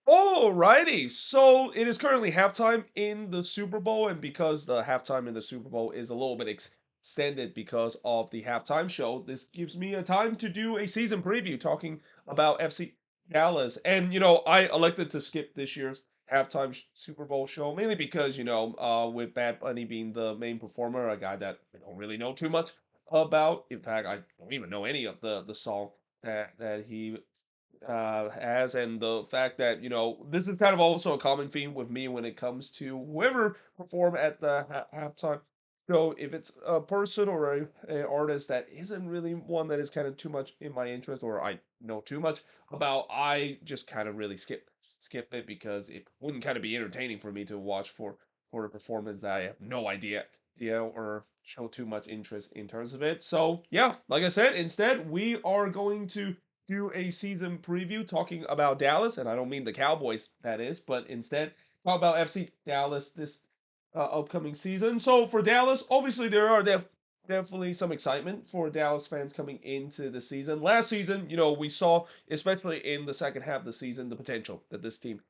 Alrighty, so it is currently halftime in the Super Bowl, and because the halftime in the Super Bowl is a little bit extended because of the halftime show, this gives me a time to do a season preview talking about FC Dallas. And I elected to skip this year's halftime Super Bowl show mainly because with Bad Bunny being the main performer, a guy that I don't really know too much about. In fact, I don't even know any of the song that he has, and the fact that this is kind of also a common theme with me when it comes to whoever perform at the halftime show. If it's a person or a artist that isn't really one that is kind of too much in my interest or I know too much about, I just kind of really skip it because it wouldn't kind of be entertaining for me to watch for a performance that I have no idea or show too much interest in terms of it. So yeah, like I said, instead we are going to do a season preview talking about Dallas, and I don't mean the Cowboys, that is, but instead talk about FC Dallas this upcoming season. So for Dallas, obviously there are definitely some excitement for Dallas fans coming into the season. Last season, we saw, especially in the second half of the season, the potential that this team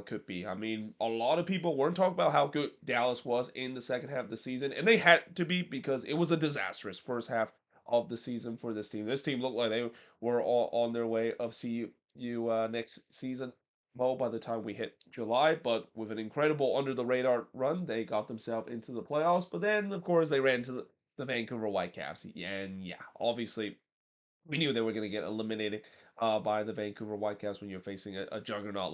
could be. I mean, a lot of people weren't talking about how good Dallas was in the second half of the season, and they had to be because it was a disastrous first half of the season for this team. This team looked like they were all on their way of see you next season mode by the time we hit July. But with an incredible under the radar run, they got themselves into the playoffs. But then, of course, they ran to the Vancouver Whitecaps, and yeah, obviously we knew they were going to get eliminated by the Vancouver Whitecaps when you're facing a juggernaut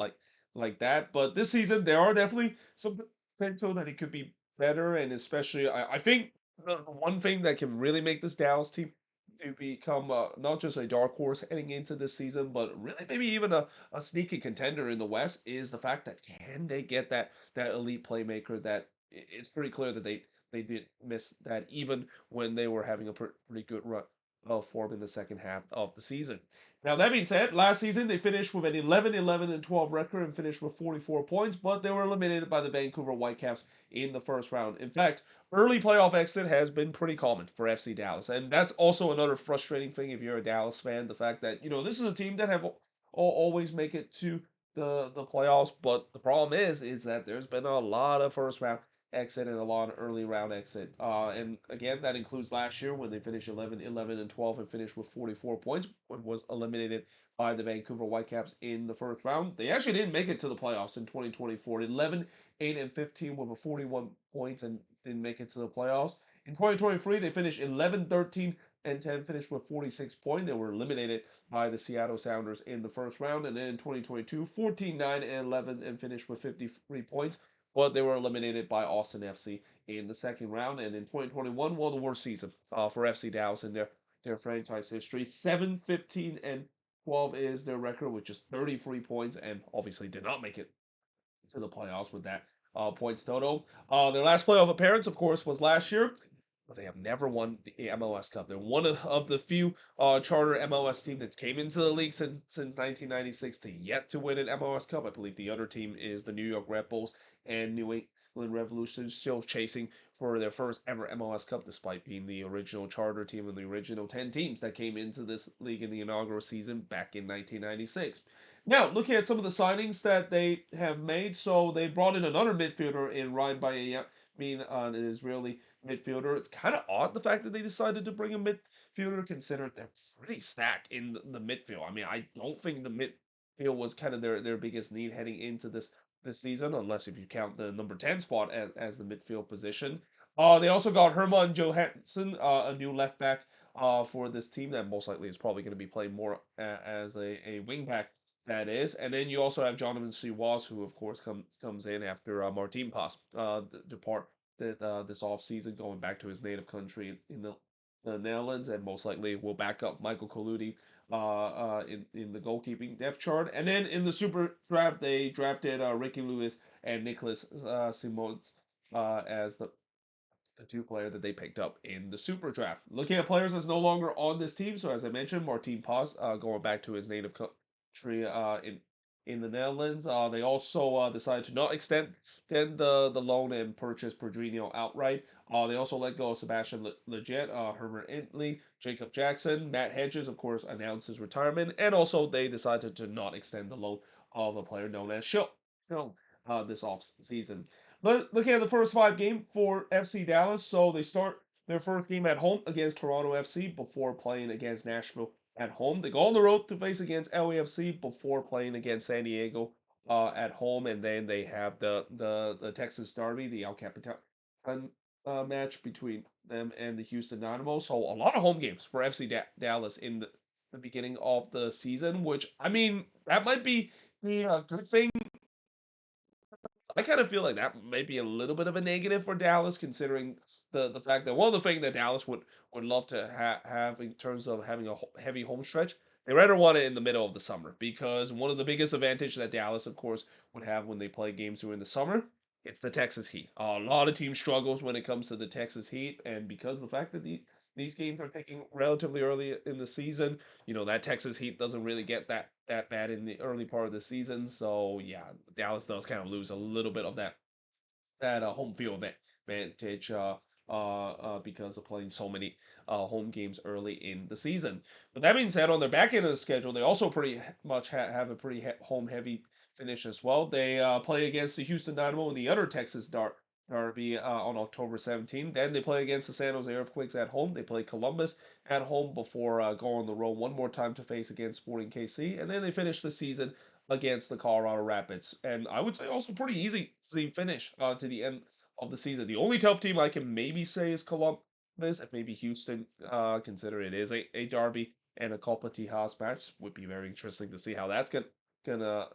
like that. But this season, there are definitely some potential that it could be better, and especially I think the one thing that can really make this Dallas team to become not just a dark horse heading into this season, but really maybe even a sneaky contender in the West is the fact that can they get that elite playmaker that it's pretty clear that they did miss that even when they were having a pretty good run of form in the second half of the season. Now, that being said, last season they finished with an 11-11-12 record and finished with 44 points, but they were eliminated by the Vancouver Whitecaps in the first round. In fact, early playoff exit has been pretty common for FC Dallas, and that's also another frustrating thing if you're a Dallas fan. The fact that this is a team that have always make it to the playoffs, but the problem is that there's been a lot of first round exit and a lot of early round exit. And again, that includes last year when they finished 11-11-12 and finished with 44 points, when was eliminated by the Vancouver Whitecaps in the first round. They actually didn't make it to the playoffs in 2024. 11-8-15 with a 41 points and didn't make it to the playoffs. In 2023, they finished 11-13-10, finished with 46 points. They were eliminated by the Seattle Sounders in the first round. And then in 2022, 14-9-11 and finished with 53 points, but they were eliminated by Austin FC in the second round. And in 2021, one of the worst seasons for FC Dallas in their franchise history. 7-15-12 is their record with just 33 points, and obviously did not make it to the playoffs with that points total. Their last playoff appearance, of course, was last year, but they have never won the MLS Cup. They're one of the few charter MLS team that's came into the league since 1996 to yet to win an MLS Cup. I believe the other team is the New York Red Bulls and New England Revolution, still chasing for their first ever MLS Cup, despite being the original charter team and the original 10 teams that came into this league in the inaugural season back in 1996. Now, looking at some of the signings that they have made, so they brought in another midfielder in Ryan Bayamin, an Israeli midfielder. It's kind of odd the fact that they decided to bring a midfielder, considering they're pretty stacked in the midfield. I mean, I don't think the midfield was kind of their biggest need heading into this season, unless if you count the number 10 spot as the midfield position. They also got Herman Johansson, a new left back for this team that most likely is probably going to be playing more as a wing back, that is. And then you also have Jonathan Siwas, who of course comes in after Martin Pass depart this offseason, going back to his native country in the Netherlands, and most likely will back up Michael Colucci in the goalkeeping depth chart. And then in the super draft, they drafted Ricky Lewis and Nicholas Simons as the two player that they picked up in the super draft. Looking at players that's no longer on this team, so as I mentioned, Martin Paz going back to his native country in the Netherlands. They also decided to not extend the loan and purchase Pedrinho outright. They also let go of Sebastian Leggett, Herbert Intley, Jacob Jackson, Matt Hedges, of course, announced his retirement, and also they decided to not extend the loan of a player known as Show this off season. Looking at the first 5 games for FC Dallas, so they start their first game at home against Toronto FC before playing against Nashville at home. They go on the road to face against LAFC before playing against San Diego at home, and then they have the Texas Derby, the El Capitan match between them and the Houston Dynamo. So a lot of home games for FC Dallas in the beginning of the season, which I mean that might be a good thing. I kind of feel like that might be a little bit of a negative for Dallas, considering the fact that one of the things that Dallas would love to have in terms of having a heavy home stretch, they rather want it in the middle of the summer because one of the biggest advantage that Dallas, of course, would have when they play games during the summer, it's the Texas Heat. A lot of teams struggles when it comes to the Texas Heat, and because of the fact that these games are taking relatively early in the season, that Texas Heat doesn't really get that bad in the early part of the season. So yeah, Dallas does kind of lose a little bit of that home field advantage because of playing so many home games early in the season. But that being said, on their back end of the schedule, they also pretty much have a pretty home heavy finish as well. They play against the Houston Dynamo in the other Texas Derby on October 17th. Then they play against the San Jose Earthquakes at home. They play Columbus at home before going on the road one more time to face against Sporting KC. And then they finish the season against the Colorado Rapids. And I would say also pretty easy finish to the end of the season. The only tough team I can maybe say is Columbus and maybe Houston, consider it is a derby and a Copa Tijas match. Would be very interesting to see how that's gonna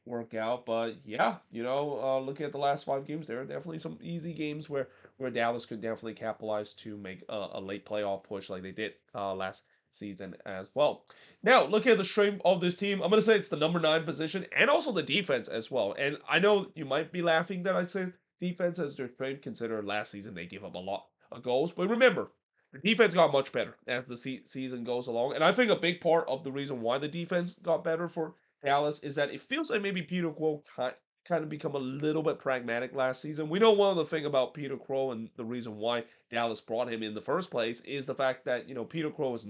work out. But yeah, looking at the last 5 games, there are definitely some easy games where Dallas could definitely capitalize to make a late playoff push like they did last season as well. Now, looking at the strength of this team, I'm going to say it's the number 9 position and also the defense as well. And I know you might be laughing that I say defense as their strength, considering last season they gave up a lot of goals. But remember, the defense got much better as the season goes along. And I think a big part of the reason why the defense got better for Dallas is that it feels like maybe Peter Quill kind of become a little bit pragmatic last season. We know one of the thing about Peter Crow and the reason why Dallas brought him in the first place is the fact that Peter Crow is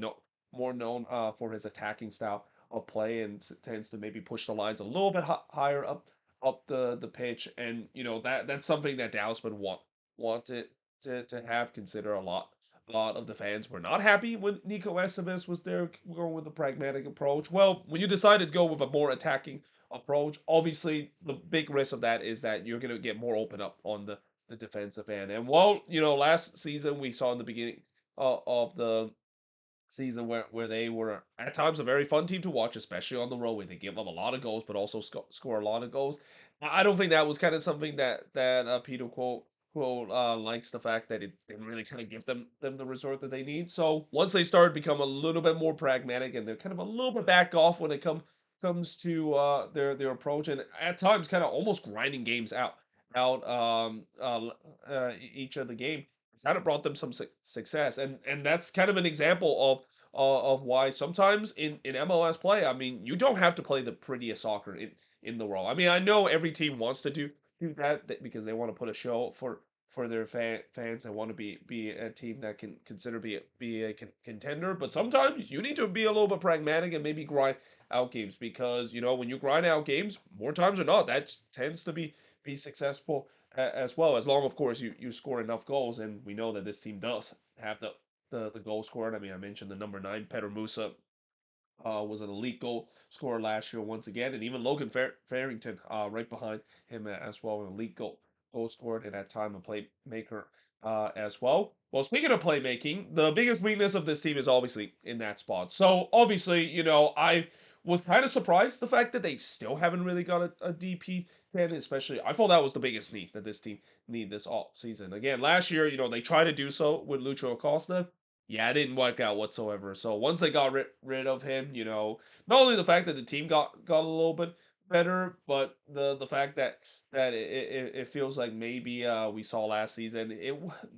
more known for his attacking style of play and tends to maybe push the lines a little bit higher up the pitch, and that's something that Dallas would wanted to have. Consider a lot of the fans were not happy when Nico Estevez was there going with a pragmatic approach. Well, when you decide to go with a more attacking approach, obviously the big risk of that is that you're going to get more open up on the defensive end. And while last season we saw in the beginning of the season where they were at times a very fun team to watch, especially on the road where they give up a lot of goals but also score a lot of goals. I don't think that was kind of something that Peter quote likes, the fact that it didn't really kind of give them the resort that they need. So once they started become a little bit more pragmatic and they're kind of a little bit back off when it comes to their approach, and at times kind of almost grinding games out each of the game, kind of brought them some success, and that's kind of an example of why sometimes in MLS play, I mean, you don't have to play the prettiest soccer in the world. I mean, I know every team wants to do that because they want to put a show for their fans and want to be a team that can consider be a contender, but sometimes you need to be a little bit pragmatic and maybe grind out games, because when you grind out games more times or not, that tends to be successful as well, as long, of course, you score enough goals, and we know that this team does have the goal scored. I mean, I mentioned the number 9, Petter Musa, was an elite goal scorer last year once again, and even Logan Farrington, right behind him as well, an elite goal scorer in that time, a playmaker as well. Well, speaking of playmaking, the biggest weakness of this team is obviously in that spot. So obviously, I was kind of surprised the fact that they still haven't really got a DP10, especially. I thought that was the biggest need that this team need this off season. Again, last year, they tried to do so with Lucho Acosta. Yeah, it didn't work out whatsoever. So once they got rid of him, not only the fact that the team got a little bit better, but the fact that it feels like maybe we saw last season,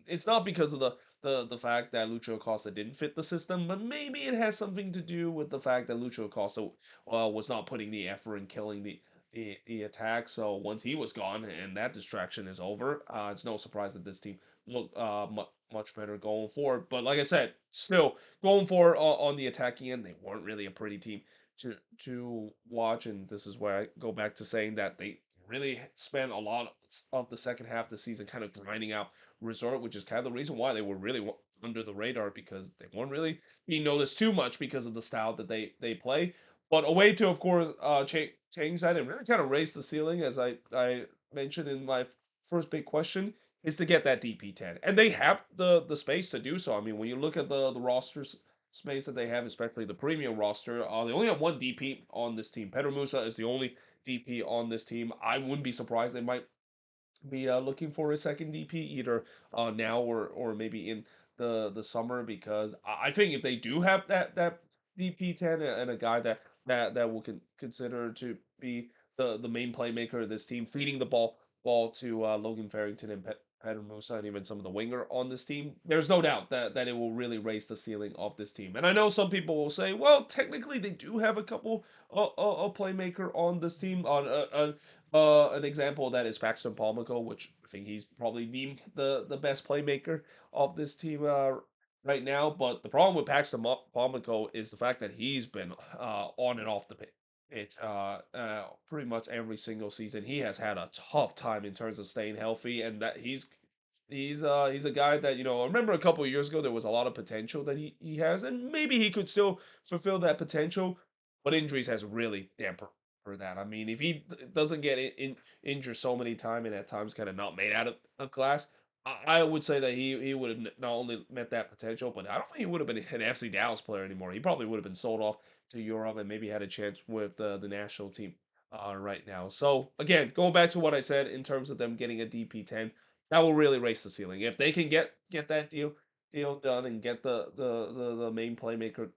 it's not because of the fact that Lucho Acosta didn't fit the system, but maybe it has something to do with the fact that Lucho Acosta was not putting the effort in killing the attack. So once he was gone and that distraction is over, it's no surprise that this team look much better going forward. But like I said, still going forward on the attacking end, they weren't really a pretty team watch, and this is where I go back to saying that they really spent a lot of the second half of the season kind of grinding out Resort, which is kind of the reason why they were really under the radar because they weren't really being noticed too much because of the style that they play. But a way to, of course, change that and really kind of raise the ceiling, as I mentioned in my first big question, is to get that DP10, and they have the space to do so. I mean, when you look at the rosters space that they have, especially the premium roster. They only have one DP on this team. Pedro Musa is the only DP on this team. I wouldn't be surprised they might be looking for a second DP either now or maybe in the summer because I think if they do have that DP10 and a guy that will consider to be the main playmaker of this team, feeding the ball to Logan Farrington and Pedro Musa and even some of the winger on this team, there's no doubt that it will really raise the ceiling of this team. And I know some people will say, well, technically they do have a couple a playmaker on this team on an example of that is Paxton Palmico, which I think he's probably the best playmaker of this team right now. But the problem with Paxton Palmico is the fact that he's been on and off the pitch pretty much every single season. He has had a tough time in terms of staying healthy, and that he's a guy that I remember a couple of years ago there was a lot of potential that he has, and maybe he could still fulfill that potential, but injuries has really dampened for that. I mean, if he doesn't get injured so many times and at times kind of not made out of glass, I would say that he would have not only met that potential, but I don't think he would have been an FC Dallas player anymore. He probably would have been sold off to Europe and maybe had a chance with the national team right now. So again, going back to what I said in terms of them getting a DP10, that will really raise the ceiling. If they can get that deal done and get the main playmaker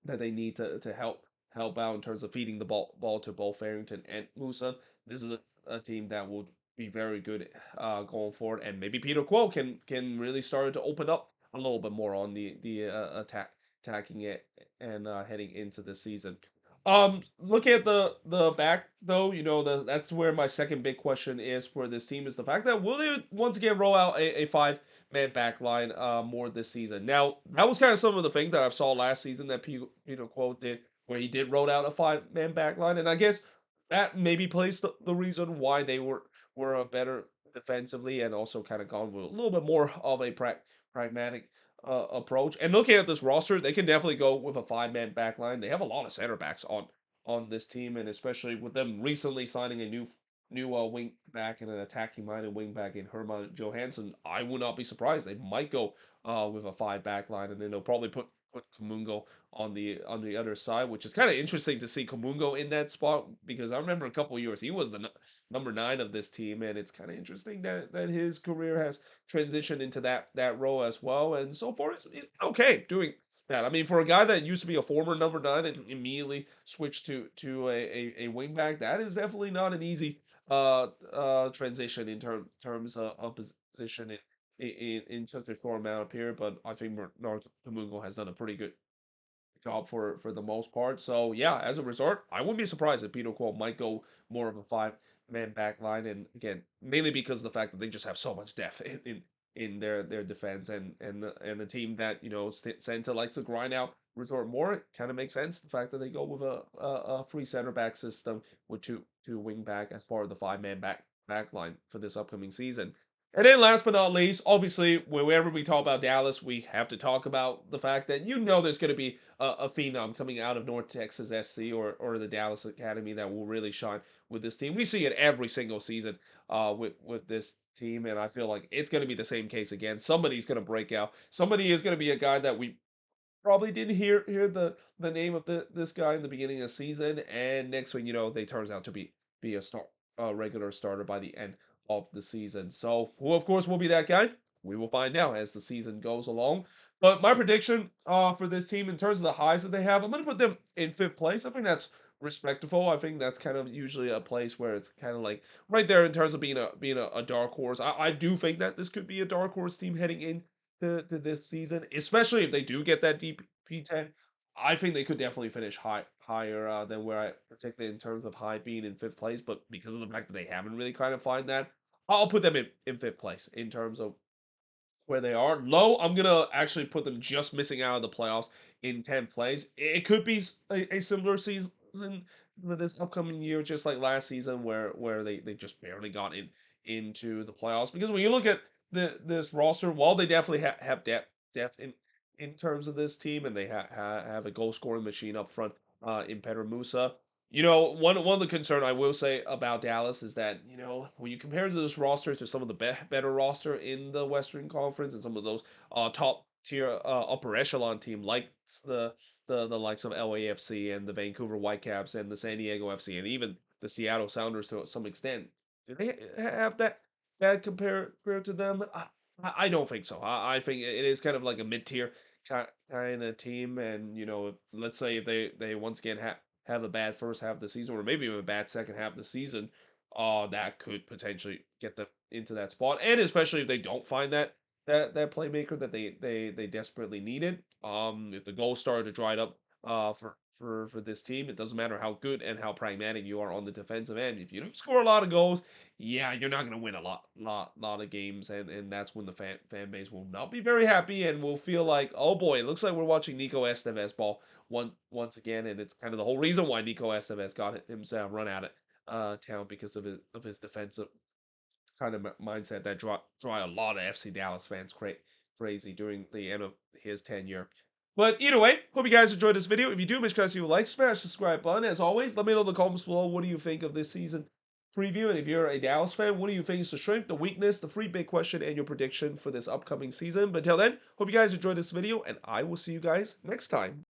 that they need to help out in terms of feeding the ball to both Farrington and Musa. This is a team that will be very good going forward, and maybe Peter Quo can really start to open up a little bit more on the attacking it and heading into the season. Looking at the back though, that's where my second big question is for this team is the fact that will they once again roll out a five-man back line more this season. Now, that was kind of some of the things that I saw last season that Peter Quote did, where he did roll out a five-man back line, and I guess that maybe plays the reason why they were a better defensively and also kind of gone with a little bit more of a pragmatic approach. And looking at this roster, they can definitely go with a five-man back line. They have a lot of center backs on this team, and especially with them recently signing a new wing back and an attacking minded wing back in Herman Johansson, I would not be surprised. They might go with a five back line, and then they'll probably put Kumungo on the other side, which is kind of interesting to see Kumungo in that spot because I remember a couple years he was the number 9 of this team, and it's kind of interesting that his career has transitioned into that role as well, and so far he's okay doing that. I mean, for a guy that used to be a former number 9 and immediately switched to a wing back, that is definitely not an easy transition in terms of position in such a short amount of period. But I think Bernard Kamungo has done a pretty good job for the most part. So yeah, as a result, I wouldn't be surprised if Peter Cole might go more of a five-man back line, and again, mainly because of the fact that they just have so much depth in their defense and the team that tend to like to grind out resort more. It kind of makes sense the fact that they go with a free center back system with two wing back as part of the five-man back line for this upcoming season. And then last but not least, obviously, whenever we talk about Dallas, we have to talk about the fact that there's going to be a phenom coming out of North Texas SC or the Dallas Academy that will really shine with this team. We see it every single season with this team, and I feel like it's going to be the same case again. Somebody's going to break out. Somebody is going to be a guy that we probably didn't hear the name of this guy in the beginning of the season, and next thing you know, they turns out to be a regular starter by the end of the season. So who of course will be that guy? We will find out as the season goes along. But my prediction for this team in terms of the highs that they have, I'm gonna put them in fifth place. I think that's respectable. I think that's kind of usually a place where it's kind of like right there in terms of being a dark horse. I do think that this could be a dark horse team heading in to this season, especially if they do get that DP10. I think they could definitely finish higher than where I particularly in terms of high being in fifth place. But because of the fact that they haven't really kind of find that, I'll put them in fifth place in terms of where they are. Low, I'm gonna actually put them just missing out of the playoffs in 10th place. It could be a similar season for this upcoming year, just like last season, where they just barely got into the playoffs. Because when you look at this roster, while they definitely have depth in terms of this team, and they have a goal scoring machine up front in Pedro Musa. One of the concern I will say about Dallas is that when you compare this roster to some of the better roster in the Western Conference and some of those top tier upper echelon team like the likes of LAFC and the Vancouver Whitecaps and the San Diego FC and even the Seattle Sounders to some extent, do they have that compared to them? I don't think so. I think it is kind of like a mid tier kind of team, and let's say if they once again have a bad first half of the season, or maybe even a bad second half of the season, that could potentially get them into that spot. And especially if they don't find that playmaker that they desperately needed. If the goals started to dry up for this team, it doesn't matter how good and how pragmatic you are on the defensive end. If you don't score a lot of goals, yeah, you're not going to win a lot of games, and that's when the fan base will not be very happy and will feel like, oh boy, it looks like we're watching Nico Estevez ball once again, and it's kind of the whole reason why Nico Estevez got himself run out of town because of his defensive kind of mindset that draw a lot of FC Dallas fans crazy during the end of his tenure. But either way, hope you guys enjoyed this video. If you do, make sure you like, smash the subscribe button. As always, let me know in the comments below what do you think of this season preview. And if you're a Dallas fan, what do you think is the strength, the weakness, the free big question, and your prediction for this upcoming season. But until then, hope you guys enjoyed this video, and I will see you guys next time.